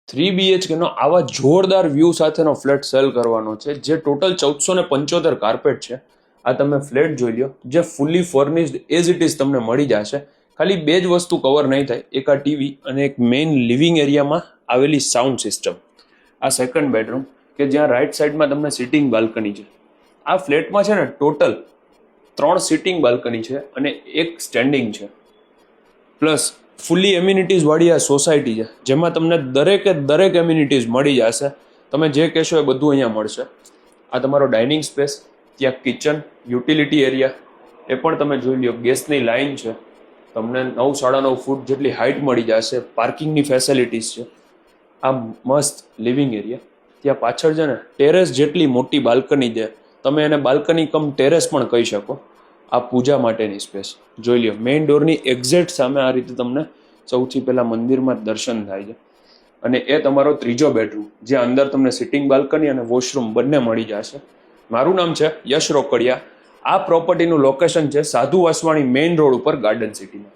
3 BHK નો આવા જોરદાર view સાથેનો ફ્લેટ સેલ કરવાનો છે, જે ટોટલ 1475 કાર્પેટ છે. આ તમે ફ્લેટ જોઈ લો, જે ફૂલી ફર્નિશ્ડ એઝ ઇટ ઇઝ તમને મળી જશે. ખાલી બે જ વસ્તુ કવર નહીં થાય, એક આ ટીવી અને એક મેઇન લિવિંગ એરિયામાં આવેલી સાઉન્ડ સિસ્ટમ. આ સેકન્ડ બેડરૂમ કે જ્યાં રાઈટ સાઈડમાં તમને સિટિંગ બાલ્કની છે. આ ફ્લેટમાં છે ને ટોટલ 3 સિટિંગ બાલ્કની છે અને એક સ્ટેન્ડિંગ છે. પ્લસ ફૂલી એમ્યુનિટીઝ વાળી આ સોસાયટી છે, જેમાં તમને દરેક એમ્યુનિટીઝ મળી જશે. તમે જે કહેશો એ બધું અહીંયા મળશે. આ તમારો ડાઇનિંગ સ્પેસ, ત્યાં કિચન, યુટિલિટી એરિયા એ પણ તમે જોઈ લો. ગેસની લાઇન છે, તમને 9-9.5 ફૂટ જેટલી હાઇટ મળી જશે. પાર્કિંગની ફેસિલિટીઝ છે. આ મસ્ત લિવિંગ એરિયા, ત્યાં પાછળ છે ને ટેરેસ જેટલી મોટી બાલ્કની છે. તમે એને બાલ્કની કમ ટેરેસ પણ કહી શકો. આ પૂજા માટેની સ્પેસ જોઈ લ્યો. મેઇન ડોરની એક્ઝેક્ટ સામે આ રીતે તમને સૌથી પહેલાં મંદિરમાં દર્શન થાય છે. અને એ તમારો ત્રીજો બેડરૂમ, જ્યાં અંદર તમને સિટિંગ બાલ્કની અને વોશરૂમ બંને મળી જશે. મારું નામ છે યશ રોકડિયા. આ પ્રોપર્ટીનું લોકેશન છે સાધુ વાસવાણી મેઇન રોડ ઉપર, ગાર્ડન સિટીમાં.